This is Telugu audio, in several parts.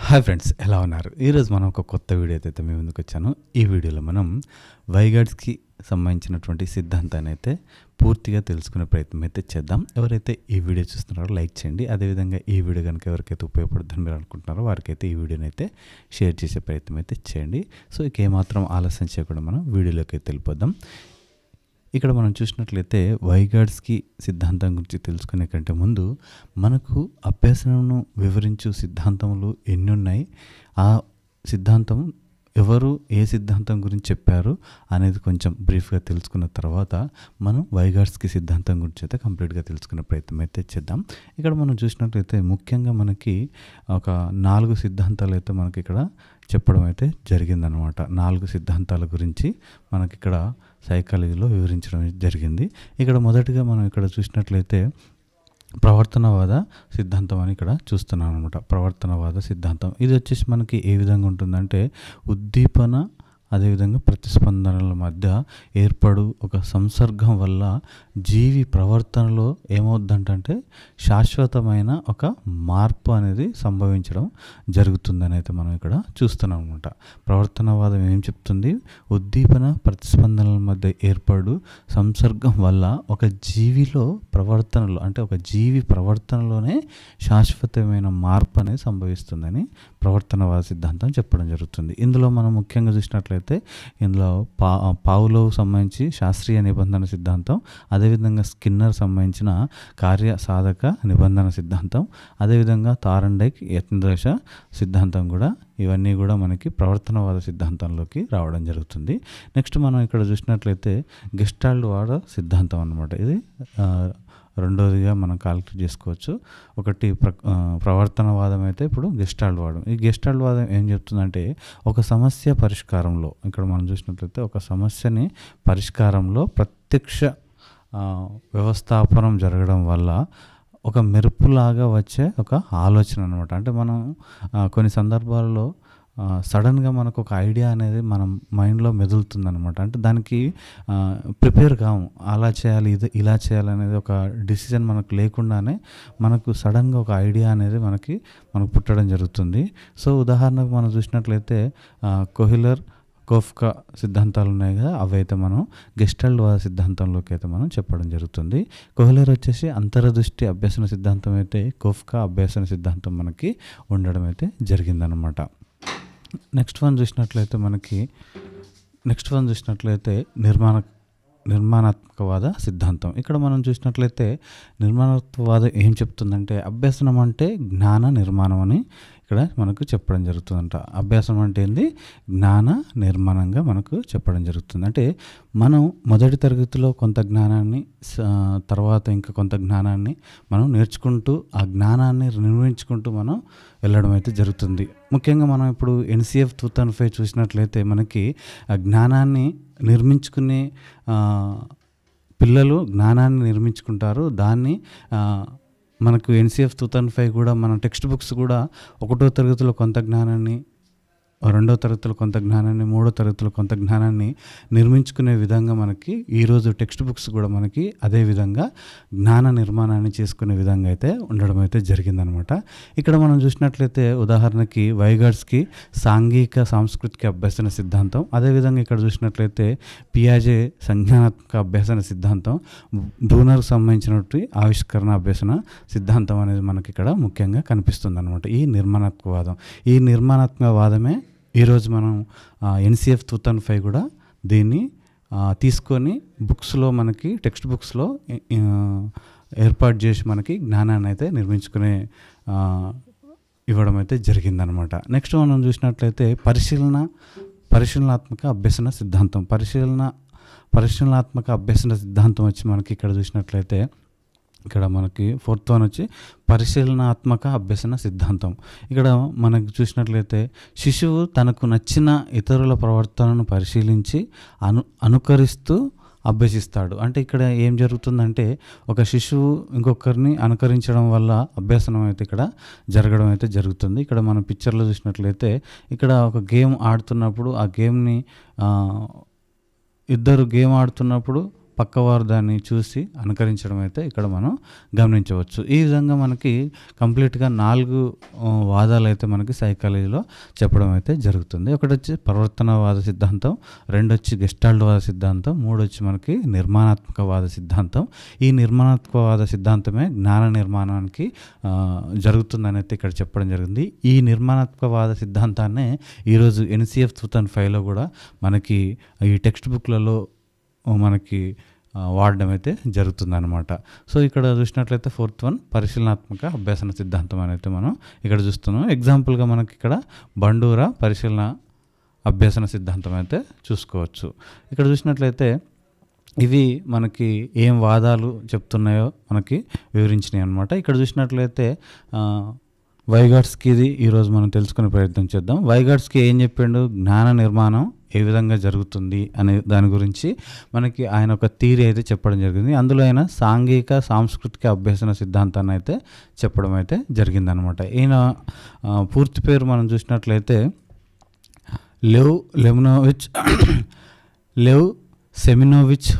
హాయ్ ఫ్రెండ్స్, ఎలా ఉన్నారు? ఈరోజు మనం ఒక కొత్త వీడియో అయితే మీ ముందుకు వచ్చాను. ఈ వీడియోలో మనం వైగార్డ్స్కి సంబంధించినటువంటి సిద్ధాంతాన్ని అయితే పూర్తిగా తెలుసుకునే ప్రయత్నం అయితే చేద్దాం. ఎవరైతే ఈ వీడియో చూస్తున్నారో లైక్ చేయండి. అదేవిధంగా ఈ వీడియో కనుక ఎవరికైతే ఉపయోగపడుతుందని మీరు అనుకుంటున్నారో వారికైతే ఈ వీడియోని అయితే షేర్ చేసే ప్రయత్నం అయితే చేయండి. సో ఇక ఏమాత్రం ఆలస్యం చేయకుండా మనం వీడియోలోకి అయితే వెళ్ళిపోదాం. ఇక్కడ మనం చూసినట్లయితే వైగార్డ్స్కి సిద్ధాంతం గురించి తెలుసుకునే కంటే ముందు మనకు అభ్యసనను వివరించు సిద్ధాంతములు ఎన్ని ఉన్నాయి, ఆ సిద్ధాంతం ఎవరు ఏ సిద్ధాంతం గురించి చెప్పారు అనేది కొంచెం బ్రీఫ్గా తెలుసుకున్న తర్వాత మనం వైగార్డ్స్కి సిద్ధాంతం గురించి అయితే కంప్లీట్గా తెలుసుకునే ప్రయత్నం అయితే చేద్దాం. ఇక్కడ మనం చూసినట్లయితే ముఖ్యంగా మనకి ఒక 4 సిద్ధాంతాలు అయితే మనకి ఇక్కడ చెప్పడం అయితే జరిగిందనమాట. 4 సిద్ధాంతాల గురించి మనకి ఇక్కడ సైకాలజీలో వివరించడం జరిగింది. ఇక్కడ మొదటిగా మనం ఇక్కడ చూసినట్లయితే ప్రవర్తనవాద సిద్ధాంతం అని ఇక్కడ చూస్తున్నాం అనమాట. ప్రవర్తనవాద సిద్ధాంతం ఇది వచ్చేసి మనకి ఏ విధంగా ఉంటుందంటే ఉద్దీపన అదేవిధంగా ప్రతిస్పందనల మధ్య ఏర్పడు ఒక సంసర్గం వల్ల జీవి ప్రవర్తనలో ఏమవుద్దంటే శాశ్వతమైన ఒక మార్పు అనేది సంభవించడం జరుగుతుందని అయితే మనం ఇక్కడ చూస్తున్నాం అనమాట. ప్రవర్తనవాదం ఏం చెప్తుంది? ఉద్దీపన ప్రతిస్పందనల మధ్య ఏర్పడు సంసర్గం వల్ల ఒక జీవిలో ప్రవర్తనలో అంటే ఒక జీవి ప్రవర్తనలోనే శాశ్వతమైన మార్పు అనేది సంభవిస్తుందని ప్రవర్తనవాద సిద్ధాంతం చెప్పడం జరుగుతుంది. ఇందులో మనం ముఖ్యంగా చూసినట్లయితే ఇందులో పావ్లోవ్ సంబంధించి శాస్త్రీయ నిబంధన సిద్ధాంతం, అదేవిధంగా స్కిన్నర్ సంబంధించిన కార్య సాధక నిబంధన సిద్ధాంతం, అదేవిధంగా థార్న్డైక్ యత్నదశ సిద్ధాంతం కూడా ఇవన్నీ కూడా మనకి ప్రవర్తనవాద సిద్ధాంతంలోకి రావడం జరుగుతుంది. నెక్స్ట్ మనం ఇక్కడ చూసినట్లయితే గెస్టాల్ట్ వాద సిద్ధాంతం అన్నమాట. ఇది రెండోదిగా మనం కాలిక్యులేట్ చేసుకోవచ్చు. ఒకటి ప్రవర్తనవాదం అయితే ఇప్పుడు గెస్టాల్ట్ వాదం. ఈ గెస్టాల్ట్ వాదం ఏం చెప్తుందంటే ఒక సమస్య పరిష్కారంలో ఇక్కడ మనం చూసినట్లయితే ఒక సమస్యని పరిష్కారంలో ప్రత్యక్ష వ్యవస్థాపనం జరగడం వల్ల ఒక మెరుపులాగా వచ్చే ఒక ఆలోచన అనమాట. అంటే మనం కొన్ని సందర్భాల్లో సడన్గా మనకు ఒక ఐడియా అనేది మనం మైండ్లో మెదులుతుంది అనమాట. అంటే దానికి ప్రిపేర్ కాము, అలా చేయాలి ఇది ఇలా చేయాలి అనేది ఒక డిసిజన్ మనకు లేకుండానే మనకు సడన్గా ఒక ఐడియా అనేది మనకు పుట్టడం జరుగుతుంది. సో ఉదాహరణకు మనం చూసినట్లయితే కోహ్లర్ కోఫ్కా సిద్ధాంతాలు ఉన్నాయి కదా, అవి అయితే మనం గెస్టాల్ట్ వాద సిద్ధాంతంలోకి అయితే మనం చెప్పడం జరుగుతుంది. కోహ్లర్ వచ్చేసి అంతర్దృష్టి అభ్యసన సిద్ధాంతం అయితే నిర్మాణ అభ్యసన సిద్ధాంతం మనకి ఉండడం అయితే జరిగిందనమాట. నెక్స్ట్ వన్ చూసినట్లయితే నిర్మాణాత్మకవాద సిద్ధాంతం. ఇక్కడ మనం చూసినట్లయితే నిర్మాణాత్మకవాదం ఏం చెప్తుందంటే అభ్యసనం అంటే జ్ఞాన నిర్మాణం అని ఇక్కడ మనకు చెప్పడం జరుగుతుందంట. అభ్యాసం అంటే ఏంది? జ్ఞాన నిర్మాణంగా మనకు చెప్పడం జరుగుతుంది. అంటే మనం మొదటి తరగతిలో కొంత జ్ఞానాన్ని, తర్వాత ఇంకా కొంత జ్ఞానాన్ని మనం నేర్చుకుంటూ ఆ జ్ఞానాన్ని నిర్మించుకుంటూ మనం వెళ్ళడం అయితే జరుగుతుంది. ముఖ్యంగా మనం ఇప్పుడు NCF 2005 చూసినట్లయితే మనకి ఆ జ్ఞానాన్ని నిర్మించుకునే పిల్లలు జ్ఞానాన్ని నిర్మించుకుంటారు. దాన్ని మనకు NCF 2005 కూడా మన టెక్స్ట్ బుక్స్ కూడా 1వ తరగతిలో కొంత జ్ఞానాన్ని, 2వ తరగతిలో కొంత జ్ఞానాన్ని, 3వ తరగతిలో కొంత జ్ఞానాన్ని నిర్మించుకునే విధంగా మనకి ఈరోజు టెక్స్ట్ బుక్స్ కూడా మనకి అదే విధంగా జ్ఞాన నిర్మాణాన్ని చేసుకునే విధంగా అయితే ఉండడం అయితే జరిగిందనమాట. ఇక్కడ మనం చూసినట్లయితే ఉదాహరణకి వైగార్డ్స్కి సాంఘిక సాంస్కృతిక అభ్యసన సిద్ధాంతం, అదేవిధంగా ఇక్కడ చూసినట్లయితే పియాజే సంజ్ఞానాత్మక అభ్యసన సిద్ధాంతం, బ్రూనర్కి సంబంధించినటువంటి ఆవిష్కరణ అభ్యసన సిద్ధాంతం అనేది మనకి ఇక్కడ ముఖ్యంగా కనిపిస్తుంది అనమాట. ఈ నిర్మాణాత్మకవాదమే ఈరోజు మనం NCF 2005 కూడా దీన్ని తీసుకొని బుక్స్లో మనకి టెక్స్ట్ బుక్స్లో ఏర్పాటు చేసి మనకి జ్ఞానాన్ని అయితే నిర్మించుకునే ఇవ్వడం అయితే జరిగిందనమాట. నెక్స్ట్ మనం చూసినట్లయితే పరిశీలనాత్మక అభ్యసన సిద్ధాంతం. పరిశీలనాత్మక అభ్యసన సిద్ధాంతం వచ్చి మనకి ఇక్కడ చూసినట్లయితే ఇక్కడ మనకి 4th వన్ వచ్చి పరిశీలనాత్మక అభ్యసన సిద్ధాంతం. ఇక్కడ మనకు చూసినట్లయితే శిశువు తనకు నచ్చిన ఇతరుల ప్రవర్తనను పరిశీలించి అనుకరిస్తూ అభ్యసిస్తాడు. అంటే ఇక్కడ ఏం జరుగుతుందంటే ఒక శిశువు ఇంకొకరిని అనుకరించడం వల్ల అభ్యసనం అయితే ఇక్కడ జరగడం అయితే జరుగుతుంది. ఇక్కడ మనం పిక్చర్లో చూసినట్లయితే ఇక్కడ ఒక గేమ్ ఆడుతున్నప్పుడు ఆ గేమ్ని ఇద్దరు గేమ్ ఆడుతున్నప్పుడు పక్కవారు దాన్ని చూసి అనుకరించడం అయితే ఇక్కడ మనం గమనించవచ్చు. ఈ విధంగా మనకి కంప్లీట్గా 4 వాదాలు అయితే మనకి సైకాలజీలో చెప్పడం అయితే జరుగుతుంది. ఒకటి వచ్చి ప్రవర్తనవాద సిద్ధాంతం, 2 వచ్చి గెస్టాల్ట్వాద సిద్ధాంతం, 3 వచ్చి మనకి నిర్మాణాత్మకవాద సిద్ధాంతం. ఈ నిర్మాణాత్మకవాద సిద్ధాంతమే జ్ఞాన నిర్మాణానికి జరుగుతుందని అయితే ఇక్కడ చెప్పడం జరిగింది. ఈ నిర్మాణాత్మకవాద సిద్ధాంతాన్నే ఈరోజు NCF 2005లో కూడా మనకి ఈ టెక్స్ట్ బుక్లలో మనకి వాడడం అయితే జరుగుతుందన్నమాట. సో ఇక్కడ చూసినట్లయితే 4th వన్ పరిశీలనాత్మక అభ్యసన సిద్ధాంతం అని అయితే మనం ఇక్కడ చూస్తున్నాం. ఎగ్జాంపుల్గా మనకి ఇక్కడ బండూరా పరిశీలన అభ్యసన సిద్ధాంతం అయితే చూసుకోవచ్చు. ఇక్కడ చూసినట్లయితే ఇవి మనకి ఏం వాదాలు చెప్తున్నాయో మనకి వివరించినాయి అన్నమాట. ఇక్కడ చూసినట్లయితే వైగాట్స్కీది ఈరోజు మనం తెలుసుకునే ప్రయత్నం చేద్దాం. వైగాట్స్కీ ఏం చెప్పిండు, జ్ఞాన నిర్మాణం ఏ విధంగా జరుగుతుంది అనే దాని గురించి మనకి ఆయన ఒక థియరీ అయితే చెప్పడం జరిగింది. అందులో ఆయన సాంఘిక సాంస్కృతిక అభ్యసన సిద్ధాంతాన్ని అయితే చెప్పడం అయితే జరిగిందనమాట. ఈయన పూర్తి పేరు మనం చూసినట్లయితే లెవ్ సెమినోవిచ్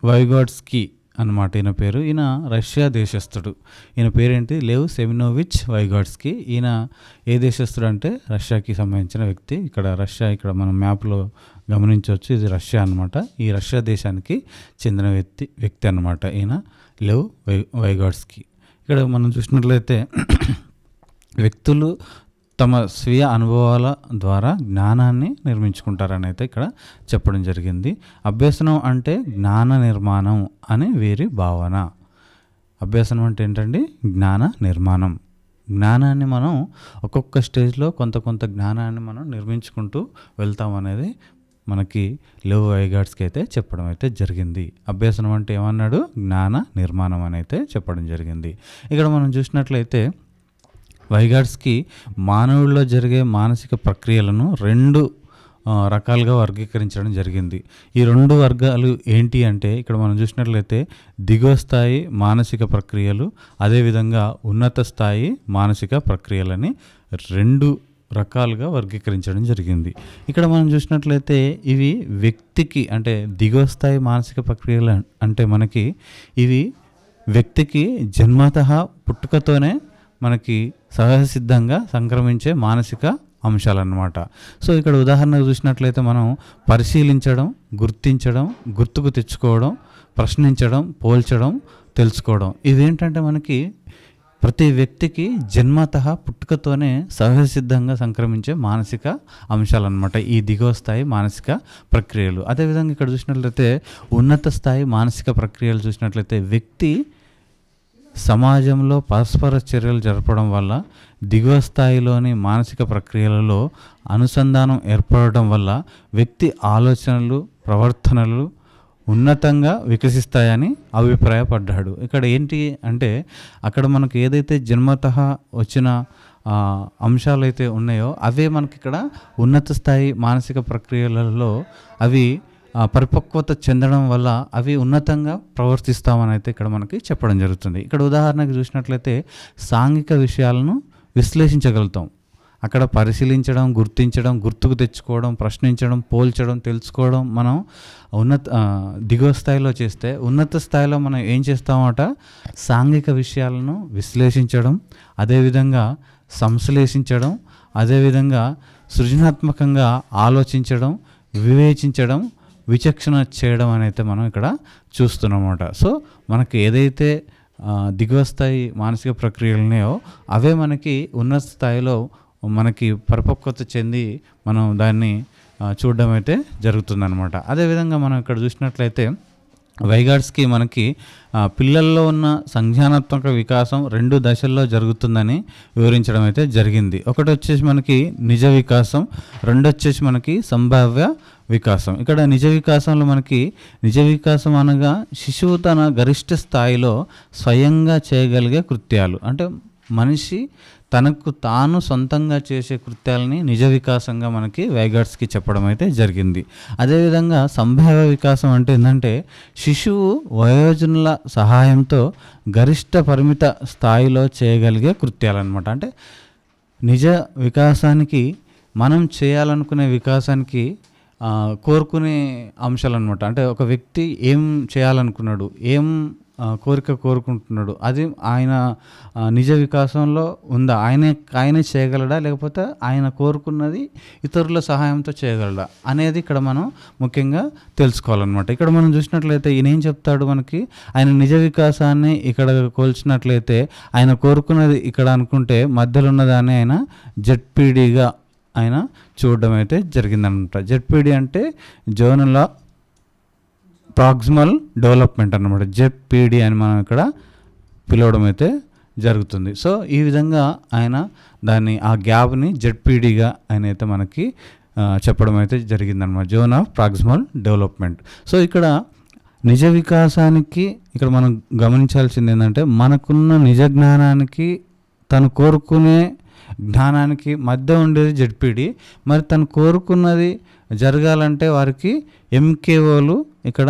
వైగాట్స్కీ అన్నమాట ఈయన పేరు. ఈయన రష్యా దేశస్థుడు. ఈయన పేరేంటి, లెవ్ సెమినోవిచ్ వైగాట్స్కీ. ఈయన ఏ దేశస్థుడు అంటే రష్యాకి సంబంధించిన వ్యక్తి. ఇక్కడ రష్యా ఇక్కడ మనం మ్యాప్లో గమనించవచ్చు, ఇది రష్యా అన్నమాట. ఈ రష్యా దేశానికి చెందిన వ్యక్తి అన్నమాట ఈయన లెవ్ వైగాట్స్కీ. ఇక్కడ మనం చూసినట్లయితే వ్యక్తులు తమ స్వీయ అనుభవాల ద్వారా జ్ఞానాన్ని నిర్మించుకుంటారని అయితే ఇక్కడ చెప్పడం జరిగింది. అభ్యసనం అంటే జ్ఞాన నిర్మాణం అని వీరి భావన. అభ్యసనం అంటే ఏంటండి, జ్ఞాన నిర్మాణం. జ్ఞానాన్ని మనం ఒక్కొక్క స్టేజ్లో కొంత జ్ఞానాన్ని మనం నిర్మించుకుంటూ వెళ్తాం అనేది మనకి లెవ్ వైగాట్స్కీ అయితే చెప్పడం అయితే జరిగింది. అభ్యసనం అంటే ఏమన్నాడు, జ్ఞాన నిర్మాణం అని అయితే చెప్పడం జరిగింది. ఇక్కడ మనం చూసినట్లయితే వైగాట్స్కీ మానవుల్లో జరిగే మానసిక ప్రక్రియలను 2 రకాలుగా వర్గీకరించడం జరిగింది. ఈ 2 వర్గాలు ఏంటి అంటే ఇక్కడ మనం చూసినట్లయితే దిగువ స్థాయి మానసిక ప్రక్రియలు, అదేవిధంగా ఉన్నత స్థాయి మానసిక ప్రక్రియలని 2 రకాలుగా వర్గీకరించడం జరిగింది. ఇక్కడ మనం చూసినట్లయితే ఇవి వ్యక్తికి అంటే దిగువ స్థాయి మానసిక ప్రక్రియలు అంటే మనకి ఇవి వ్యక్తికి జన్మతః పుట్టుకతోనే మనకి సహజసిద్ధంగా సంక్రమించే మానసిక అంశాలన్నమాట. సో ఇక్కడ ఉదాహరణకు చూసినట్లయితే మనం పరిశీలించడం, గుర్తించడం, గుర్తుకు తెచ్చుకోవడం, ప్రశ్నించడం, పోల్చడం, తెలుసుకోవడం, ఇవేంటంటే మనకి ప్రతి వ్యక్తికి జన్మతః పుట్టుకతోనే సహజసిద్ధంగా సంక్రమించే మానసిక అంశాలన్నమాట ఈ దిగువ స్థాయి మానసిక ప్రక్రియలు. అదేవిధంగా ఇక్కడ చూసినట్లయితే ఉన్నత స్థాయి మానసిక ప్రక్రియలు చూసినట్లయితే వ్యక్తి సమాజంలో పరస్పర చర్యలు జరపడం వల్ల దిగువ స్థాయిలోని మానసిక ప్రక్రియలలో అనుసంధానం ఏర్పడటం వల్ల వ్యక్తి ఆలోచనలు, ప్రవర్తనలు ఉన్నతంగా వికసిస్తాయని అభిప్రాయపడ్డాడు. ఇక్కడ ఏంటి అంటే అక్కడ మనకు ఏదైతే జన్మతః వచ్చిన అంశాలు అయితే ఉన్నాయో అవే మనకి ఇక్కడ ఉన్నత స్థాయి మానసిక ప్రక్రియలలో అవి పరిపక్వత చెందడం వల్ల అవి ఉన్నతంగా ప్రవర్తిస్తామని అయితే ఇక్కడ మనకి చెప్పడం జరుగుతుంది. ఇక్కడ ఉదాహరణకు చూసినట్లయితే సాంఘిక విషయాలను విశ్లేషించగలుగుతాం. అక్కడ పరిశీలించడం, గుర్తించడం, గుర్తుకు తెచ్చుకోవడం, ప్రశ్నించడం, పోల్చడం, తెలుసుకోవడం మనం దిగువ స్థాయిలో చేస్తే ఉన్నత స్థాయిలో మనం ఏం చేస్తామట, సాంఘిక విషయాలను విశ్లేషించడం, అదేవిధంగా సంశ్లేషించడం, అదేవిధంగా సృజనాత్మకంగా ఆలోచించడం, వివేచించడం, విచక్షణ చేయడం అనేది మనం ఇక్కడ చూస్తున్నామన్నమాట. సో మనకి ఏదైతే దిగువ స్థాయి మానసిక ప్రక్రియలు ఉన్నాయో అవే మనకి ఉన్నత స్థాయిలో మనకి పరిపక్వత చెంది మనం దాన్ని చూడడం అయితే జరుగుతుందన్నమాట. అదేవిధంగా మనం ఇక్కడ చూసినట్లయితే వైగాట్స్కీ మనకి పిల్లల్లో ఉన్న సంజ్ఞానాత్మక వికాసం 2 దశల్లో జరుగుతుందని వివరించడం అయితే జరిగింది. ఒకటి వచ్చేసి మనకి నిజ వికాసం, 2 వచ్చేసి మనకి సంభావ్య వికాసం. ఇక్కడ నిజ వికాసంలో మనకి నిజ వికాసం అనగా శిశువు తన గరిష్ట స్థాయిలో స్వయంగా చేయగలిగే కృత్యాలు అంటే మనిషి తనకు తాను సొంతంగా చేసే కృత్యాలని నిజ వికాసంగా మనకి వైగాట్స్కీ చెప్పడం అయితే జరిగింది. అదేవిధంగా సంభావ్య వికాసం అంటే ఏంటంటే శిశువు వయోజనుల సహాయంతో గరిష్ట పరిమిత స్థాయిలో చేయగలిగే కృత్యాలన్నమాట. అంటే నిజ వికాసానికి మనం చేయాలనుకునే వికాసానికి కోరుకునే అంశాలన్నమాట. అంటే ఒక వ్యక్తి ఏం చేయాలనుకున్నాడు, ఏం కోరిక కోరుకుంటున్నాడు, అది ఆయన నిజ వికాసంలో ఉందా, ఆయనే చేయగలడా, లేకపోతే ఆయన కోరుకున్నది ఇతరుల సహాయంతో చేయగలడా అనేది ఇక్కడ మనం ముఖ్యంగా తెలుసుకోవాలన్నమాట. ఇక్కడ మనం చూసినట్లయితే ఈయన ఏం చెప్తాడు మనకి, ఆయన నిజ వికాసాన్ని ఇక్కడ కోల్చినట్లయితే ఆయన కోరుకున్నది ఇక్కడ అనుకుంటే మధ్యలో ఉన్నదాన్ని ఆయన జెడ్పీడీగా ఆయన చూడడం అయితే జరిగిందనమాట. జెడ్పీడీ అంటే జోనల్ ప్రాక్సిమల్ డెవలప్మెంట్ అన్నమాట. జెడ్పీడీ అని మనం ఇక్కడ పిలవడం అయితే జరుగుతుంది. సో ఈ విధంగా ఆయన దాన్ని ఆ గ్యాప్ని జెడ్పీడీగా ఆయన అయితే మనకి చెప్పడం అయితే జరిగిందనమాట, zone of proximal development. So ఇక్కడ నిజ వికాసానికి ఇక్కడ మనం గమనించాల్సింది ఏంటంటే మనకున్న నిజ జ్ఞానానికి తను కోరుకునే జ్ఞానానికి మధ్య ఉండేది జెడ్పీడీ. మరి తను కోరుకున్నది జరగాలంటే వారికి ఎంకేఓలు ఇక్కడ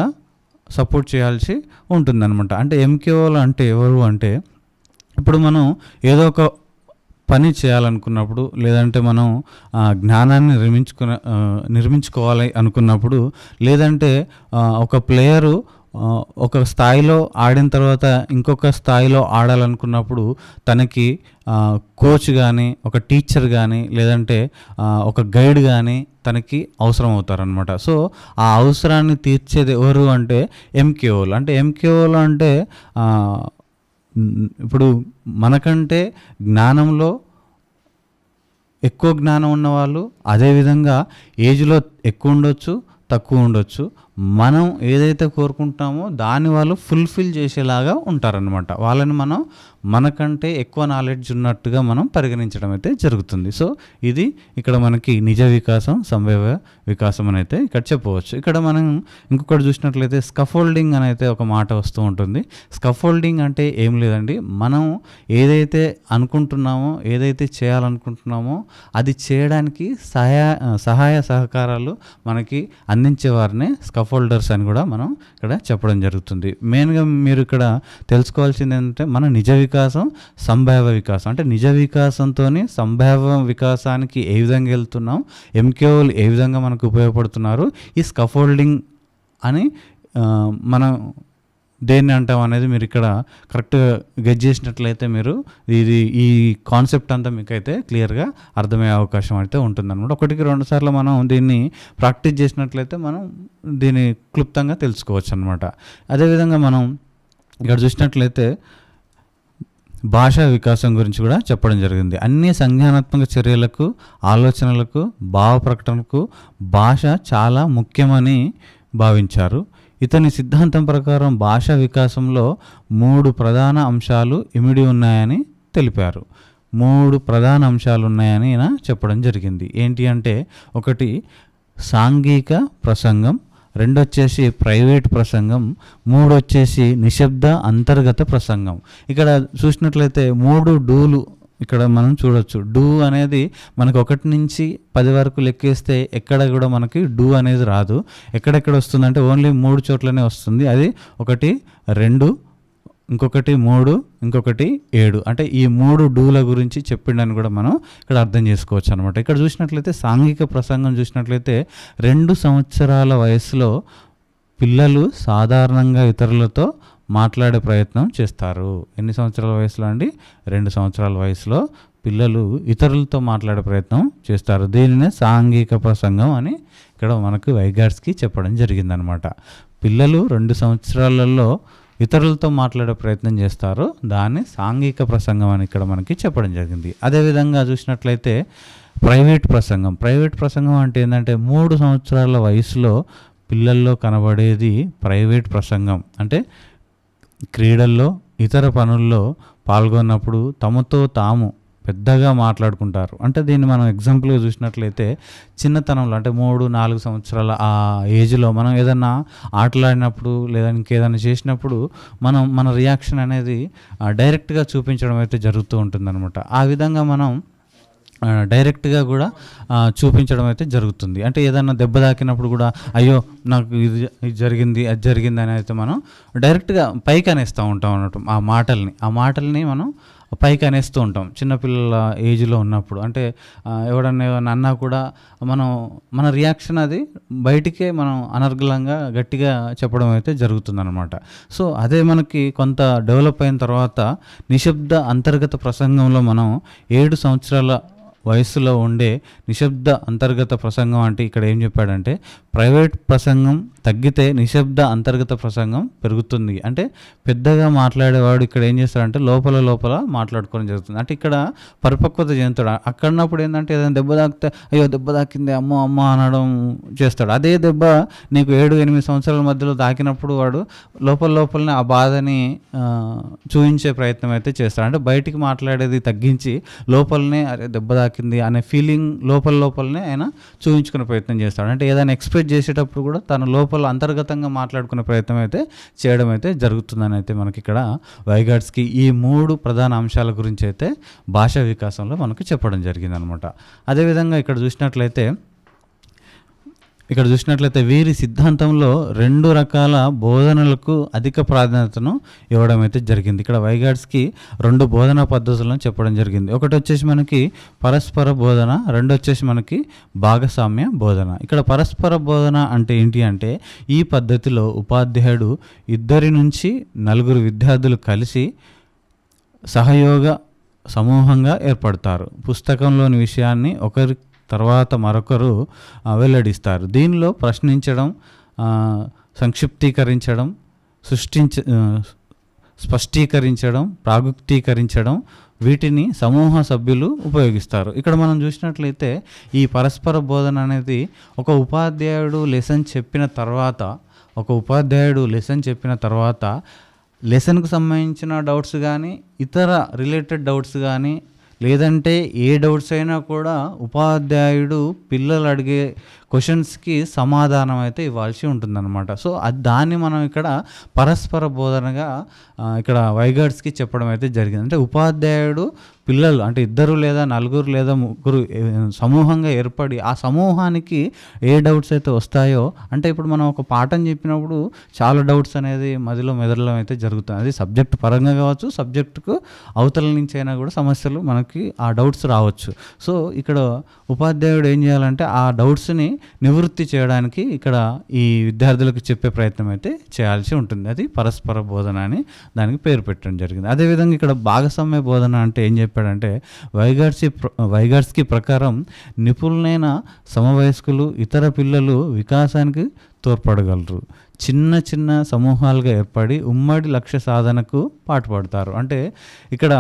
సపోర్ట్ చేయాల్సి ఉంటుందన్నమాట. అంటే ఎంకేఓలు అంటే ఎవరు అంటే, ఇప్పుడు మనం ఏదో ఒక పని చేయాలనుకున్నప్పుడు, లేదంటే మనం జ్ఞానాన్ని నిర్మించుకోవాలి అనుకున్నప్పుడు, లేదంటే ఒక ప్లేయరు ఒక స్థాయిలో ఆడిన తర్వాత ఇంకొక స్థాయిలో ఆడాలనుకున్నప్పుడు తనకి కోచ్ కానీ, ఒక టీచర్ కానీ, లేదంటే ఒక గైడ్ కానీ తనకి అవసరం అవుతారనమాట. సో ఆ అవసరాన్ని తీర్చేది ఎవరు అంటే ఎంకేఓలు. అంటే ఎంకేఓలు అంటే ఇప్పుడు మనకంటే జ్ఞానంలో ఎక్కువ జ్ఞానం ఉన్నవాళ్ళు, అదేవిధంగా ఏజ్లో ఎక్కువ ఉండొచ్చు, తక్కువ ఉండొచ్చు. మనం ఏదైతే కోరుకుంటామో దాన్ని వాళ్ళు ఫుల్ఫిల్ చేసేలాగా ఉంటారనమాట. వాళ్ళని మనం మనకంటే ఎక్కువ నాలెడ్జ్ ఉన్నట్టుగా మనం పరిగణించడం అయితే జరుగుతుంది. సో ఇది ఇక్కడ మనకి నిజ వికాసం, సంభావ్య వికాసం అని అయితే ఇక్కడ చెప్పవచ్చు. ఇక్కడ మనం ఇంకొకటి చూసినట్లయితే స్కఫోల్డింగ్ అని అయితే ఒక మాట వస్తూ ఉంటుంది. స్కఫోల్డింగ్ అంటే ఏం లేదండి, మనం ఏదైతే అనుకుంటున్నామో, ఏదైతే చేయాలనుకుంటున్నామో అది చేయడానికి సహాయ సహకారాలు మనకి అందించే వారినే స్కఫోల్డర్స్ అని కూడా మనం ఇక్కడ చెప్పడం జరుగుతుంది. మెయిన్గా మీరు ఇక్కడ తెలుసుకోవాల్సింది ఏంటంటే మన నిజ వికాసం, సంభావ్య వికాసం. అంటే నిజ వికాసంతో సంభావ్య వికాసానికి ఏ విధంగా వెళ్తున్నాం, ఎంకేఓలు ఏ విధంగా మనకు ఉపయోగపడుతున్నారు, ఈ స్కఫోల్డింగ్ అని మనం దేన్ని అంటాం అనేది మీరు ఇక్కడ కరెక్ట్గా గెస్ చేసినట్లయితే మీరు ఈ కాన్సెప్ట్ అంతా మీకైతే క్లియర్గా అర్థమయ్యే అవకాశం అయితే ఉంటుందన్నమాట. 1-2 సార్లు మనం దీన్ని ప్రాక్టీస్ చేసినట్లయితే మనం దీన్ని క్లుప్తంగా తెలుసుకోవచ్చు అనమాట. అదేవిధంగా మనం ఇక్కడ చూసినట్లయితే భాషా వికాసం గురించి కూడా చెప్పడం జరిగింది. అన్ని సంజ్ఞానాత్మక చర్యలకు, ఆలోచనలకు, భావ ప్రకటనకు భాష చాలా ముఖ్యమని భావించారు. ఇతని సిద్ధాంతం ప్రకారం భాషా వికాసంలో 3 ప్రధాన అంశాలు ఇమిడి ఉన్నాయని తెలిపారు. 3 ప్రధాన అంశాలు ఉన్నాయని ఈయన చెప్పడం జరిగింది. ఏంటి అంటే, 1 సాంఘిక ప్రసంగం, 2 వచ్చేసి ప్రైవేట్ ప్రసంగం, 3 వచ్చేసి నిశ్శబ్ద అంతర్గత ప్రసంగం. ఇక్కడ చూసినట్లయితే 3 డూలు ఇక్కడ మనం చూడొచ్చు. డూ అనేది మనకు 1 నుంచి 10 వరకు లెక్కేస్తే ఎక్కడ కూడా మనకి డూ అనేది రాదు. ఎక్కడెక్కడ వస్తుందంటే ఓన్లీ 3 చోట్లనే వస్తుంది. అది 1, 2, ఇంకొకటి 3, ఇంకొకటి 7. అంటే ఈ 3 డూల గురించి చెప్పిండని కూడా మనం ఇక్కడ అర్థం చేసుకోవచ్చు అనమాట. ఇక్కడ చూసినట్లయితే సాంఘిక ప్రసంగం చూసినట్లయితే 2 సంవత్సరాల వయసులో పిల్లలు సాధారణంగా ఇతరులతో మాట్లాడే ప్రయత్నం చేస్తారు. ఎన్ని సంవత్సరాల వయసులో అండి? 2 సంవత్సరాల వయసులో పిల్లలు ఇతరులతో మాట్లాడే ప్రయత్నం చేస్తారు. దీనినే సాంఘిక ప్రసంగం అని ఇక్కడ మనకు వైగాట్స్కి చెప్పడం జరిగిందనమాట. పిల్లలు 2 సంవత్సరాలలో ఇతరులతో మాట్లాడే ప్రయత్నం చేస్తారు, దాన్ని సాంఘిక ప్రసంగం అని ఇక్కడ మనకి చెప్పడం జరిగింది. అదేవిధంగా చూసినట్లయితే ప్రైవేట్ ప్రసంగం అంటే ఏంటంటే 3 సంవత్సరాల వయసులో పిల్లల్లో కనబడేది ప్రైవేట్ ప్రసంగం. అంటే క్రీడల్లో, ఇతర పనుల్లో పాల్గొన్నప్పుడు తమతో తాము పెద్దగా మాట్లాడుకుంటారు. అంటే దీన్ని మనం ఎగ్జాంపుల్గా చూసినట్లయితే చిన్నతనంలో అంటే 3-4 సంవత్సరాల ఆ ఏజ్లో మనం ఏదన్నా ఆటలాడినప్పుడు లేదా ఇంకేదైనా చేసినప్పుడు మన రియాక్షన్ అనేది డైరెక్ట్గా చూపించడం అయితే జరుగుతూ ఉంటుందన్నమాట. ఆ విధంగా మనం డైరెక్ట్గా కూడా చూపించడం అయితే జరుగుతుంది. అంటే ఏదైనా దెబ్బ తాకినప్పుడు కూడా అయ్యో నాకు ఇది జరిగింది, అది జరిగింది అని అయితే మనం డైరెక్ట్గా పైకి అనేస్తూ ఉంటాం అన్నట్టు. ఆ మాటల్ని మనం పైకి అనేస్తూ ఉంటాం చిన్నపిల్లల ఏజ్లో ఉన్నప్పుడు. అంటే ఎవడన్నా ఏమన్నా అన్నా కూడా మన రియాక్షన్ అది బయటికే మనం అనర్గళంగా గట్టిగా చెప్పడం అయితే జరుగుతుందన్నమాట. సో అదే మనకి కొంత డెవలప్ అయిన తర్వాత నిశ్శబ్ద అంతర్గత ప్రసంగంలో మనం 7 సంవత్సరాల వయస్సులో ఉండే నిశ్శబ్ద అంతర్గత ప్రసంగం అంటే ఇక్కడ ఏం చెప్పాడంటే ప్రైవేట్ ప్రసంగం తగ్గితే నిశ్శబ్ద అంతర్గత ప్రసంగం పెరుగుతుంది. అంటే పెద్దగా మాట్లాడేవాడు ఇక్కడ ఏం చేస్తాడంటే లోపల మాట్లాడుకోవడం జరుగుతుంది. అంటే ఇక్కడ పరిపక్వత చెందుతాడు. అక్కడన్నప్పుడు ఏంటంటే ఏదైనా దెబ్బ తాకితే అయ్యో దెబ్బ తాకింది అమ్మ అనడం చేస్తాడు. అదే దెబ్బ నీకు 7-8 సంవత్సరాల మధ్యలో తాకినప్పుడు వాడు లోపలనే ఆ బాధని చూపించే ప్రయత్నం అయితే చేస్తాడు. అంటే బయటికి మాట్లాడేది తగ్గించి లోపలనే అరే దెబ్బ తాకింది అనే ఫీలింగ్ లోపలనే ఆయన చూపించుకునే ప్రయత్నం చేస్తాడు. అంటే ఏదైనా ఎక్స్ప్రెస్ చేసేటప్పుడు కూడా తన లోపల అంతర్గతంగా మాట్లాడుకునే ప్రయత్నం అయితే చేయడం అయితే జరుగుతుందని అయితే మనకి ఇక్కడ వైగాట్స్కి ఈ 3 ప్రధాన అంశాల గురించి అయితే భాషా వికాసంలో మనకు చెప్పడం జరిగిందనమాట. అదేవిధంగా ఇక్కడ చూసినట్లయితే వీరి సిద్ధాంతంలో 2 రకాల బోధనలకు అధిక ప్రాధాన్యతను ఇవ్వడం అయితే జరిగింది. ఇక్కడ వైగాట్స్కి 2 బోధనా పద్ధతులను చెప్పడం జరిగింది. ఒకటి వచ్చేసి మనకి పరస్పర బోధన, 2 వచ్చేసి మనకి భాగస్వామ్య బోధన. ఇక్కడ పరస్పర బోధన అంటే ఏంటి అంటే ఈ పద్ధతిలో ఉపాధ్యాయుడు 2 నుంచి 4 విద్యార్థులు కలిసి సహయోగ సమూహంగా ఏర్పడతారు. పుస్తకంలోని విషయాన్ని ఒకరి తర్వాత మరొకరు వెల్లడిస్తారు. దీనిలో ప్రశ్నించడం, సంక్షిప్తీకరించడం, స్పష్టీకరించడం, ప్రాగుక్తీకరించడం వీటిని సమూహ సభ్యులు ఉపయోగిస్తారు. ఇక్కడ మనం చూసినట్లయితే ఈ పరస్పర బోధన అనేది ఒక ఉపాధ్యాయుడు లెసన్ చెప్పిన తర్వాత లెసన్కు సంబంధించిన డౌట్స్ కానీ ఇతర రిలేటెడ్ డౌట్స్ కానీ లేదంటే ఏ డౌట్స్ అయినా కూడా ఉపాధ్యాయుడు పిల్లలు అడిగే క్వశ్చన్స్కి సమాధానం అయితే ఇవ్వాల్సి ఉంటుందన్నమాట. సో దాన్ని మనం ఇక్కడ పరస్పర బోధనగా ఇక్కడ వైగాట్స్కి చెప్పడం అయితే జరిగింది. అంటే ఉపాధ్యాయుడు పిల్లలు అంటే 2 లేదా 4 లేదా 3 సమూహంగా ఏర్పడి ఆ సమూహానికి ఏ డౌట్స్ అయితే వస్తాయో అంటే ఇప్పుడు మనం ఒక పాఠం చెప్పినప్పుడు చాలా డౌట్స్ అనేది మెదడులో అయితే జరుగుతుంది. అది సబ్జెక్ట్ పరంగా కావచ్చు, సబ్జెక్టుకు అవతల నుంచి అయినా కూడా సమస్యలు మనకి ఆ డౌట్స్ రావచ్చు. సో ఇక్కడ ఉపాధ్యాయుడు ఏం చేయాలంటే ఆ డౌట్స్ని నివృత్తి చేయడానికి ఇక్కడ ఈ విద్యార్థులకు చెప్పే ప్రయత్నం అయితే చేయాల్సి ఉంటుంది. అది పరస్పర బోధన అని దానికి పేరు పెట్టడం జరిగింది. అదేవిధంగా ఇక్కడ భాగస్వామ్య బోధన అంటే ఏం చెప్పాడంటే వైగాట్స్కి ప్రకారం నిపుణులైన సమవయస్కులు ఇతర పిల్లలు వికాసానికి తోడ్పడగలరు. చిన్న సమూహాలుగా ఏర్పడి ఉమ్మడి లక్ష్య సాధనకు పాటుపడతారు. అంటే ఇక్కడ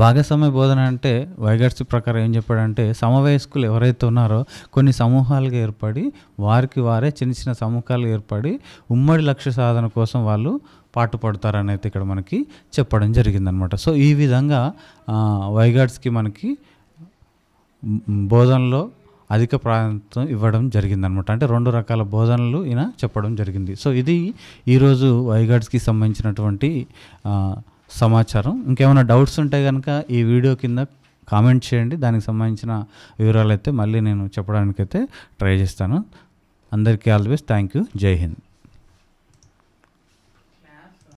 భాగస్వామ్య బోధన అంటే వైగాట్స్ ప్రకారం ఏం చెప్పాడంటే సమవయస్కులు ఎవరైతే ఉన్నారో కొన్ని సమూహాలుగా ఏర్పడి వారే చిన్న సమూహాలు ఏర్పడి ఉమ్మడి లక్ష్య సాధన కోసం వాళ్ళు పాటుపడతారని అయితే ఇక్కడ మనకి చెప్పడం జరిగిందనమాట. సో ఈ విధంగా వైగాట్స్కి మనకి బోధనలో అధిక ప్రాధాన్యత ఇవ్వడం జరిగిందనమాట. అంటే 2 రకాల బోధనలు ఈయన చెప్పడం జరిగింది. సో ఇది ఈరోజు వైగాట్స్కి సంబంధించినటువంటి సమాచారం. ఇంకేమైనా డౌట్స్ ఉంటే కనుక ఈ వీడియో కింద కామెంట్ చేయండి. దానికి సంబంధించిన వివరాలు అయితే మళ్ళీ నేను చెప్పడానికైతే ట్రై చేస్తాను. అందరికీ all the best. Thank you. జై హింద్.